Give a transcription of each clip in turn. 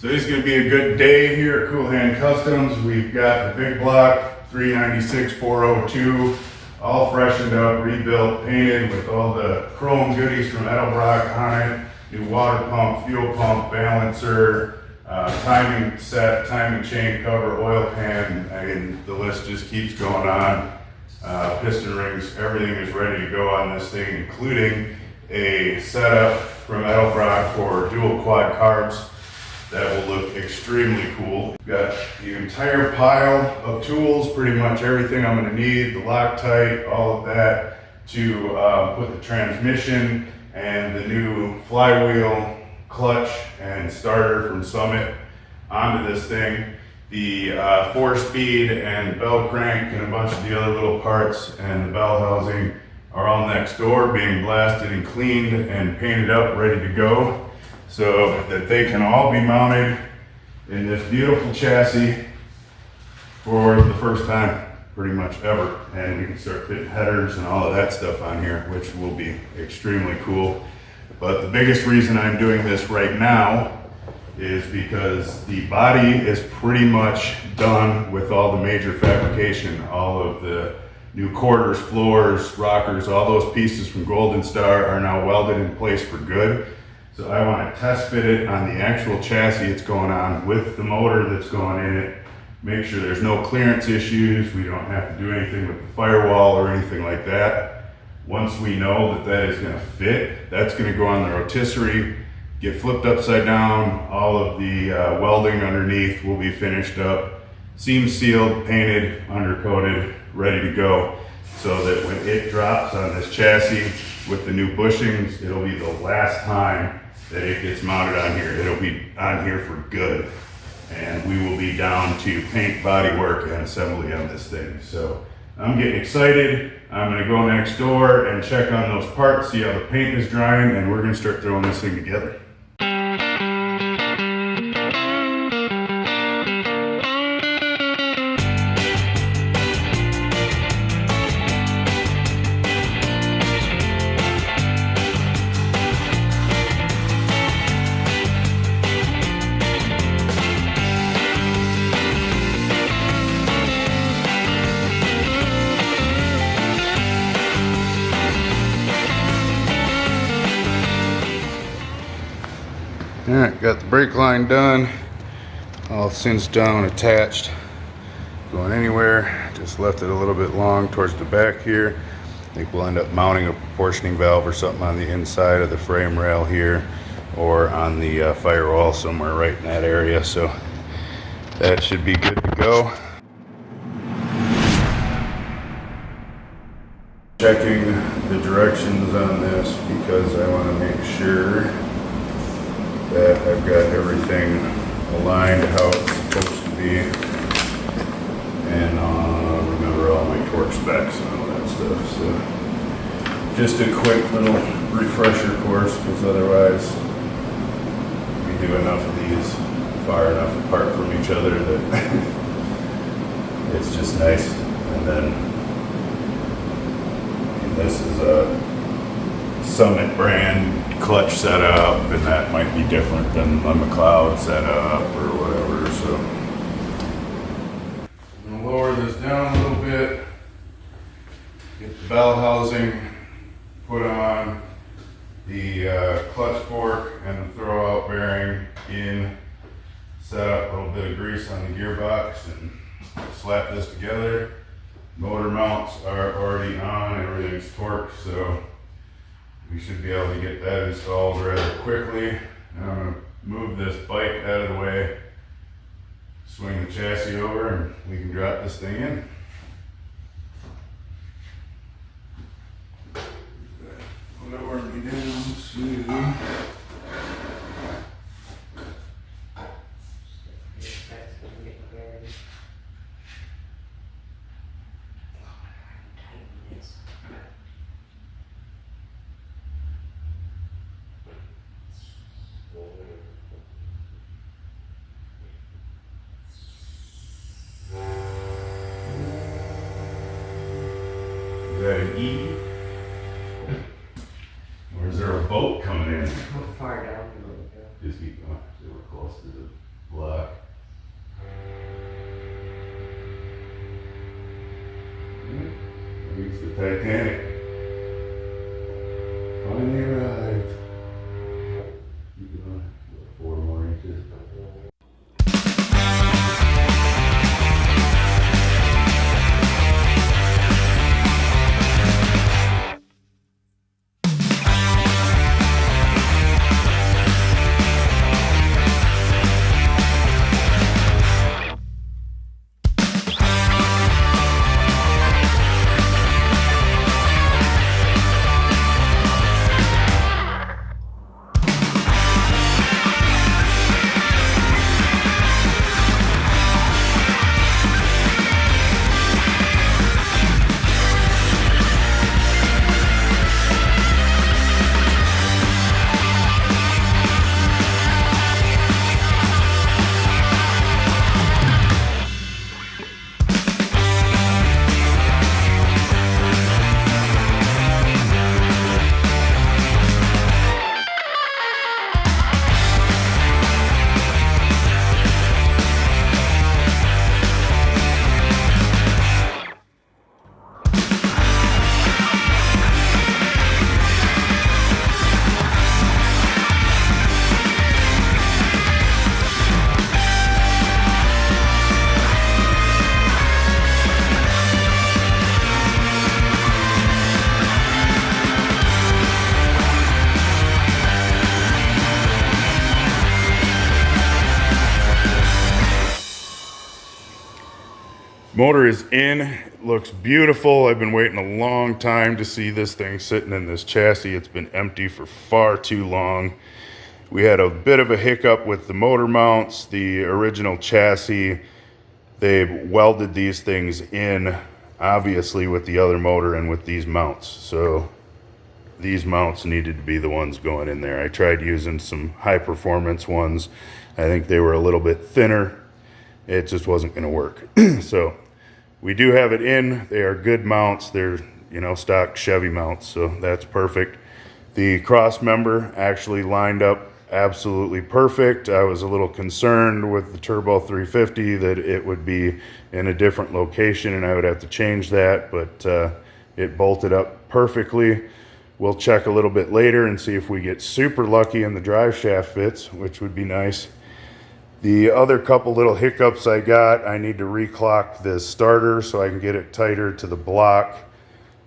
Today's going to be a good day here at Cool Hand Customs. We've got the big block 396 402 all freshened up, rebuilt, painted with all the chrome goodies from Edelbrock on it. New water pump, fuel pump, balancer, timing set, timing chain cover, oil pan, and the list just keeps going on. Piston rings, everything is ready to go on this thing, including a setup from Edelbrock for dual quad carbs. That will look extremely cool. Got the entire pile of tools, pretty much everything I'm going to need, the Loctite, all of that to put the transmission and the new flywheel, clutch, and starter from Summit onto this thing. The 4-speed and bell crank and a bunch of the other little parts and the bell housing are all next door, being blasted and cleaned and painted up, ready to go, so that they can all be mounted in this beautiful chassis for the first time pretty much ever. And we can start fitting headers and all of that stuff on here, which will be extremely cool. But the biggest reason I'm doing this right now is because the body is pretty much done with all the major fabrication, all of the new quarters, floors, rockers, all those pieces from Golden Star are now welded in place for good. So I want to test fit it on the actual chassis it's going on with the motor that's going in it. Make sure there's no clearance issues. We don't have to do anything with the firewall or anything like that. Once we know that that is going to fit, that's going to go on the rotisserie, get flipped upside down. All of the welding underneath will be finished up, seam sealed, painted, undercoated, ready to go. So that when it drops on this chassis with the new bushings, it'll be the last time that it gets mounted on here. It'll be on here for good. And we will be down to paint, body work, and assembly on this thing. So I'm getting excited. I'm gonna go next door and check on those parts, see how the paint is drying, and we're gonna start throwing this thing together. Alright, got the brake line done, all cinched down, attached, going anywhere. Just left it a little bit long towards the back here. I think we'll end up mounting a proportioning valve or something on the inside of the frame rail here, or on the firewall somewhere right in that area, so that should be good to go. Checking the directions on this because I want to make sure that I've got everything aligned how it's supposed to be, and remember all my torque specs and all that stuff. So just a quick little refresher course, because otherwise we do enough of these far enough apart from each other that it's just nice. And this is a Summit brand clutch setup, and that might be different than the McLeod setup or whatever. So I'm gonna lower this down a little bit, get the bell housing put on, the clutch fork and the throw out bearing in, set up a little bit of grease on the gearbox, and slap this together. Motor mounts are already on, everything's torqued, so we should be able to get that installed rather quickly. And I'm going to move this bike out of the way, swing the chassis over, and we can drop this thing in. Lower me down, see. Is that an E? Or is there a boat coming in? How far down do you want to go? Just keep going, so we're close to the block. It's the Titanic. Finally arrived. Keep going. 4 more inches. Motor is in, it looks beautiful. I've been waiting a long time to see this thing sitting in this chassis. It's been empty for far too long. We had a bit of a hiccup with the motor mounts, the original chassis. They welded these things in, obviously, with the other motor and with these mounts. So these mounts needed to be the ones going in there. I tried using some high performance ones. I think they were a little bit thinner. It just wasn't going to work. So we do have it in. They are good mounts. They're, you know, stock Chevy mounts, so that's perfect. The cross member actually lined up absolutely perfect. I was a little concerned with the Turbo 350 that it would be in a different location and I would have to change that, but it bolted up perfectly. We'll check a little bit later and see if we get super lucky and the drive shaft fits, which would be nice. The other couple little hiccups I got, I need to reclock this starter so I can get it tighter to the block.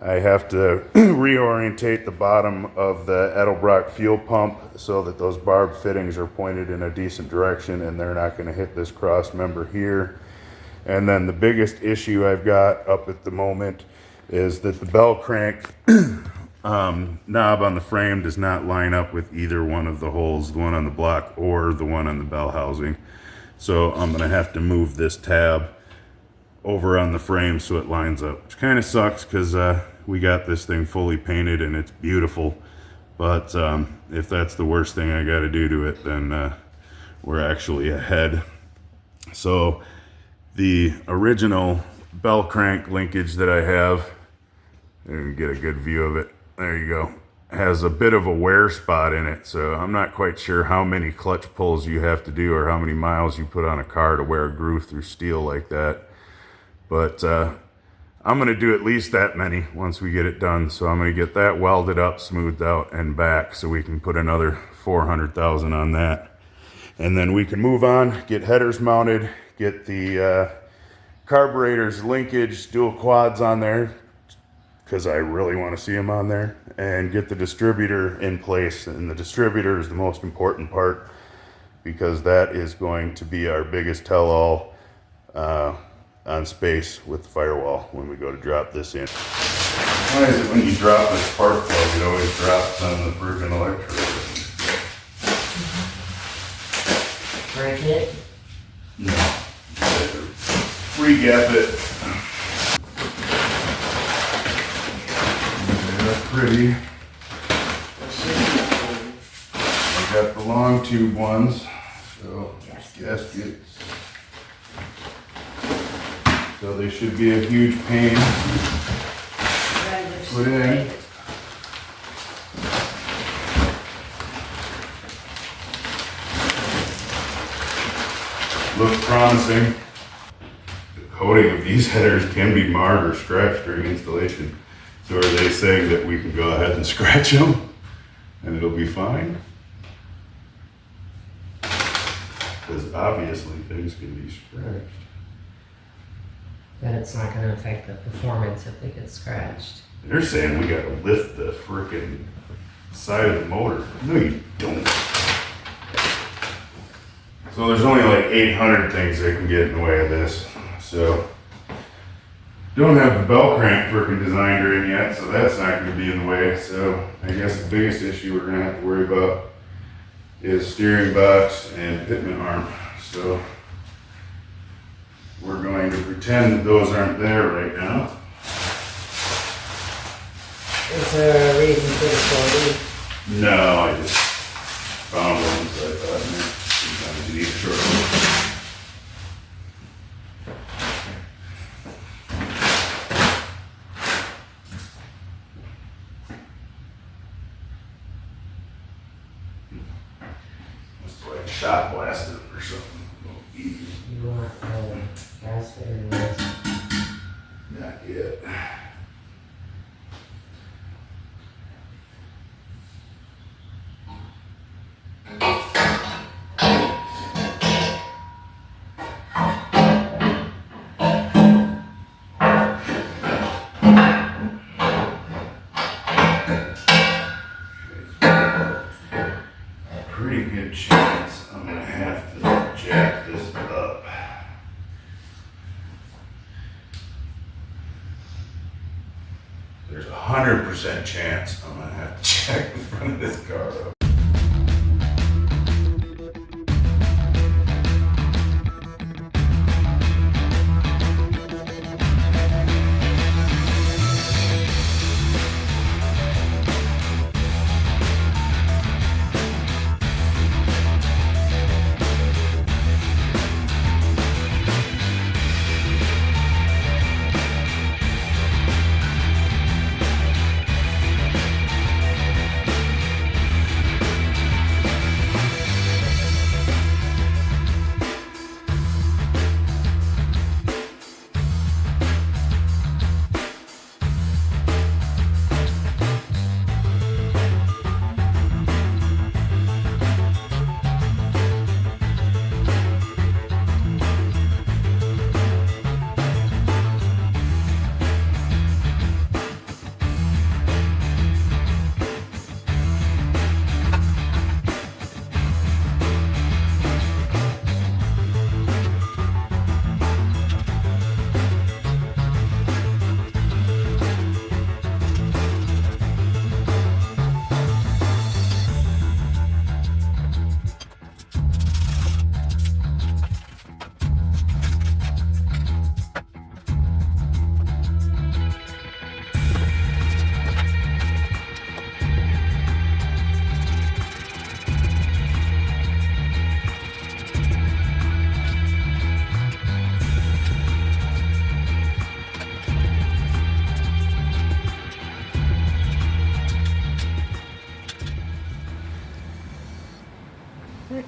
I have to reorientate the bottom of the Edelbrock fuel pump so that those barb fittings are pointed in a decent direction and they're not going to hit this cross member here. And then the biggest issue I've got up at the moment is that the bell crank knob on the frame does not line up with either one of the holes, the one on the block or the one on the bell housing. So I'm going to have to move this tab over on the frame so it lines up, which kind of sucks because we got this thing fully painted and it's beautiful. But if that's the worst thing I got to do to it, then we're actually ahead. So the original bell crank linkage that I have, you can get a good view of it. There you go. Has a bit of a wear spot in it, so I'm not quite sure how many clutch pulls you have to do or how many miles you put on a car to wear a groove through steel like that. But I'm going to do at least that many once we get it done. So I'm going to get that welded up, smoothed out, and back so we can put another 400,000 on that. And then we can move on, get headers mounted, get the carburetors linkage, dual quads on there, because I really want to see them on there, and get the distributor in place. And the distributor is the most important part because that is going to be our biggest tell-all on space with the firewall when we go to drop this in. Why is it when you drop this spark plug, it always drops on the friggin' electrode? Break it? No. Re-gap it. That's pretty. I got the long tube ones, so gaskets. So they should be a huge pain to put in. promising. The coating of these headers can be marred or scratched during installation. So are they saying that we can go ahead and scratch them and it'll be fine? Because obviously things can be scratched. But it's not gonna affect the performance if they get scratched. They're saying we gotta lift the frickin' side of the motor. No, you don't. So there's only like 800 things that can get in the way of this. So don't have the belt crank frickin' designed in yet, so that's not gonna be in the way. So I guess the biggest issue we're gonna have to worry about is steering box and fitment arm. So we're going to pretend that those aren't there right now. Is there a reason for the 40? No, I just found one, so I thought, sometimes you need a short one. Must have like shot blasted or something. You want gasket or this? Not yet. Pretty good chance I'm gonna have to jack this up. There's 100% chance I'm gonna have to jack the front of this car up.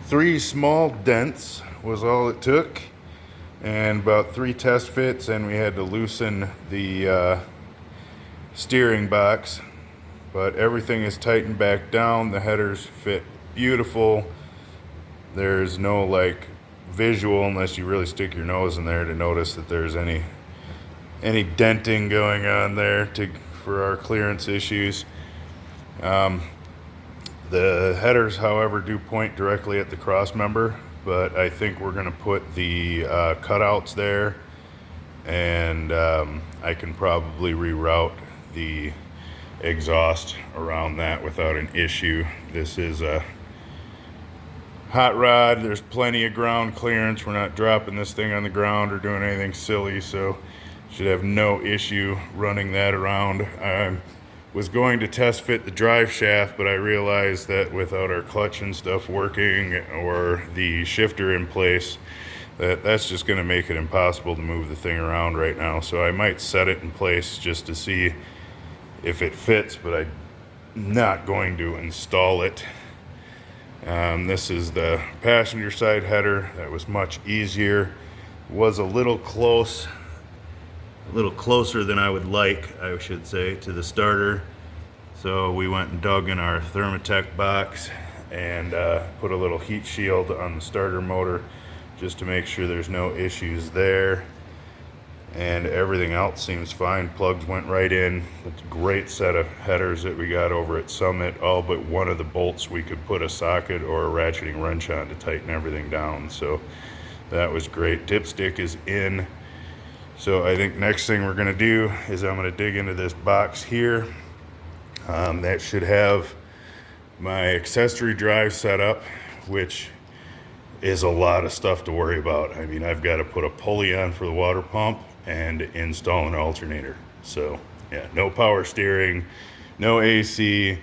Three small dents was all it took, and about 3 test fits, and we had to loosen the steering box. But everything is tightened back down. The headers fit beautiful. There's no like visual, unless you really stick your nose in there, to notice that there's any denting going on there for our clearance issues. The headers, however, do point directly at the cross member, but I think we're going to put the cutouts there, and I can probably reroute the exhaust around that without an issue. This is a hot rod. There's plenty of ground clearance. We're not dropping this thing on the ground or doing anything silly, so should have no issue running that around. Was going to test fit the drive shaft, but I realized that without our clutch and stuff working or the shifter in place, that's just going to make it impossible to move the thing around right now. So I might set it in place just to see if it fits, but I'm not going to install it This is the passenger side header. That was much easier. Was a little closer than I would like, I should say, to the starter. So we went and dug in our Thermatech box and put a little heat shield on the starter motor just to make sure there's no issues there. And everything else seems fine. Plugs went right in. It's a great set of headers that we got over at Summit. All but one of the bolts we could put a socket or a ratcheting wrench on to tighten everything down. So that was great. Dipstick is in. So I think next thing we're gonna do is I'm gonna dig into this box here. That should have my accessory drive set up, which is a lot of stuff to worry about. I mean, I've got to put a pulley on for the water pump and install an alternator. So yeah, no power steering, no AC,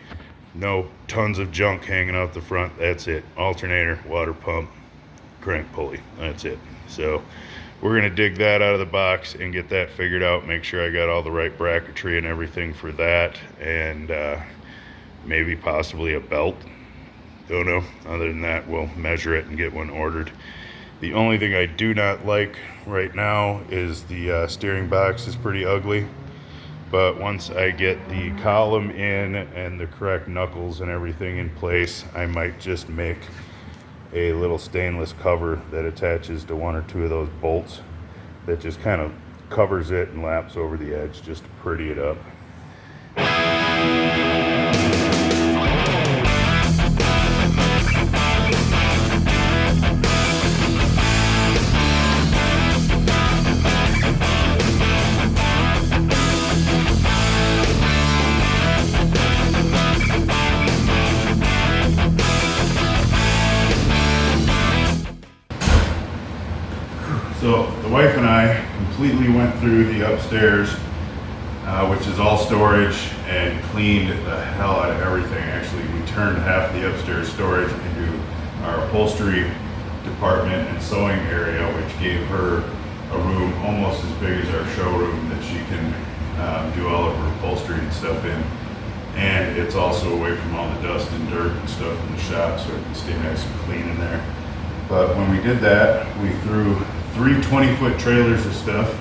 no tons of junk hanging out the front. That's it. Alternator, water pump, crank pulley. That's it. So we're gonna dig that out of the box and get that figured out, make sure I got all the right bracketry and everything for that, and maybe possibly a belt. Don't know. Other than that, we'll measure it and get one ordered. The only thing I do not like right now is the steering box is pretty ugly. But once I get the column in and the correct knuckles and everything in place, I might just make a little stainless cover that attaches to one or two of those bolts that just kind of covers it and laps over the edge just to pretty it up. So the wife and I completely went through the upstairs, which is all storage, and cleaned the hell out of everything. Actually, we turned half the upstairs storage into our upholstery department and sewing area, which gave her a room almost as big as our showroom that she can do all of her upholstery and stuff in. And it's also away from all the dust and dirt and stuff in the shop, so it can stay nice and clean in there. But when we did that, we threw 3 20-foot trailers of stuff,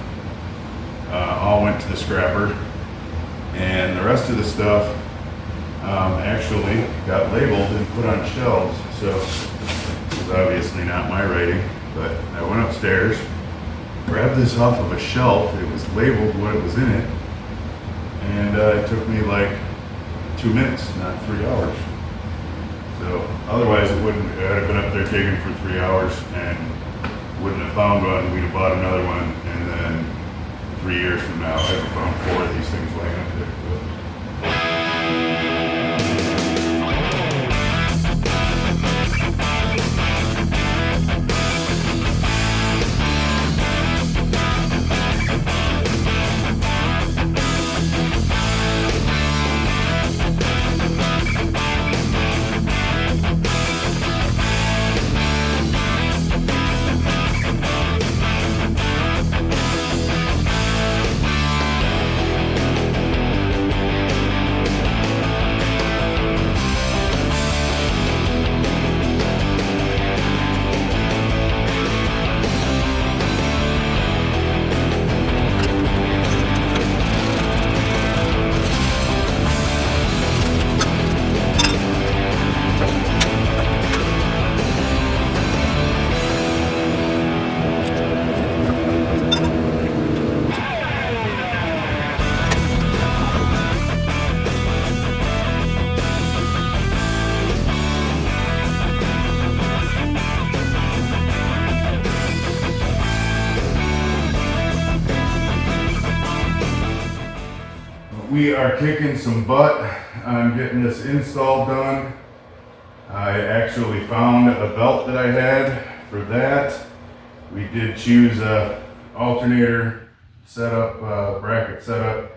all went to the scrapper, and the rest of the stuff actually got labeled and put on shelves. So it was obviously not my writing, but I went upstairs, grabbed this off of a shelf. It was labeled what it was in it, and it took me like 2 minutes, not 3 hours. So otherwise it wouldn't, I'd have been up there digging for 3 hours and wouldn't have found one. We'd have bought another one, and then 3 years from now I'd have found 4 of these things laying up there. We are kicking some butt on getting this install done. I actually found a belt that I had for that. We did choose a alternator setup, bracket setup.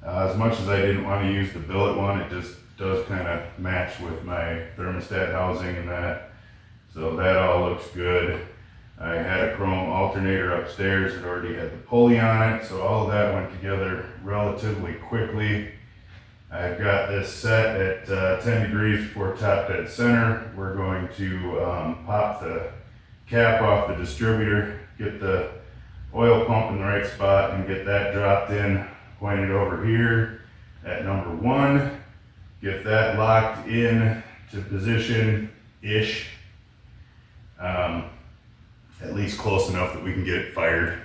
As much as I didn't want to use the billet one, it just does kind of match with my thermostat housing and that. So that all looks good. I had a chrome alternator upstairs. It already had the pulley on it, so all of that went together relatively quickly. I've got this set at 10 degrees before top dead center. We're going to pop the cap off the distributor, get the oil pump in the right spot, and get that dropped in, pointed over here at number 1. Get that locked in to position-ish, at least close enough that we can get it fired.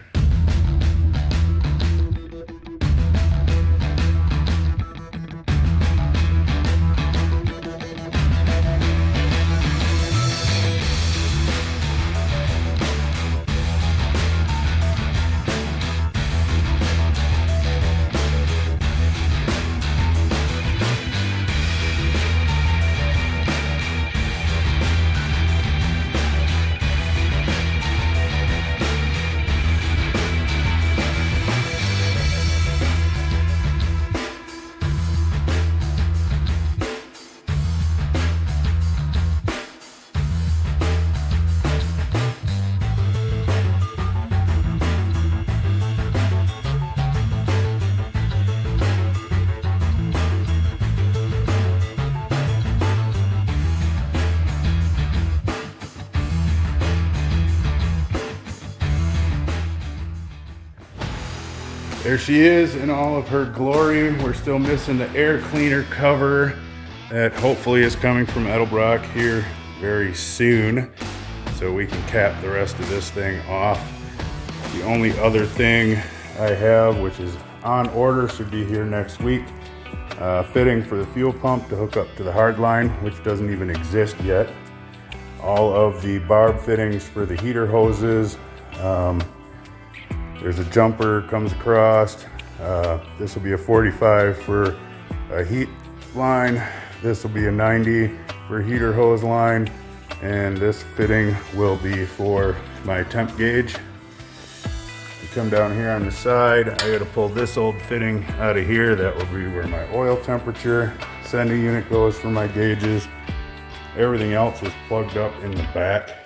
There she is in all of her glory. We're still missing the air cleaner cover that hopefully is coming from Edelbrock here very soon, so we can cap the rest of this thing off. The only other thing I have, which is on order, should be here next week, fitting for the fuel pump to hook up to the hard line, which doesn't even exist yet. All of the barb fittings for the heater hoses. There's a jumper comes across. This will be a 45 for a heat line. This will be a 90 for a heater hose line. And this fitting will be for my temp gauge. You come down here on the side, I gotta pull this old fitting out of here. That will be where my oil temperature sending unit goes for my gauges. Everything else is plugged up in the back.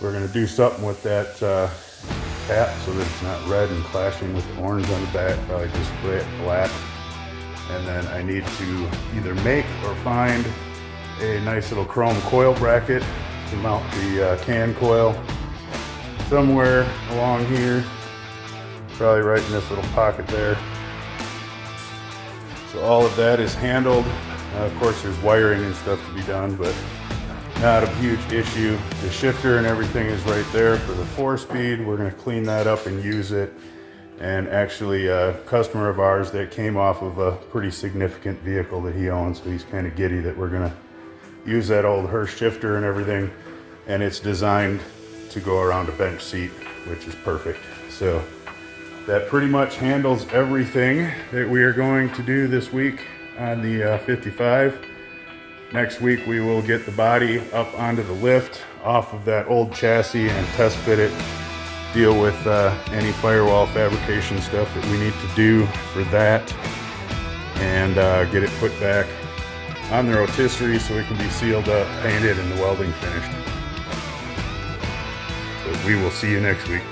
We're gonna do something with that cap so that it's not red and clashing with the orange on the back. Probably just spray it black. And then I need to either make or find a nice little chrome coil bracket to mount the can coil somewhere along here. Probably right in this little pocket there. So all of that is handled. Of course there's wiring and stuff to be done, but not a huge issue. The shifter and everything is right there for the 4-speed. We're gonna clean that up and use it. And actually a customer of ours that came off of a pretty significant vehicle that he owns, so he's kind of giddy that we're gonna use that old Hurst shifter and everything. And it's designed to go around a bench seat, which is perfect. So that pretty much handles everything that we are going to do this week on the 55. Next week we will get the body up onto the lift off of that old chassis and test fit it, deal with any firewall fabrication stuff that we need to do for that, and get it put back on the rotisserie so it can be sealed up, painted, and the welding finished. But we will see you next week.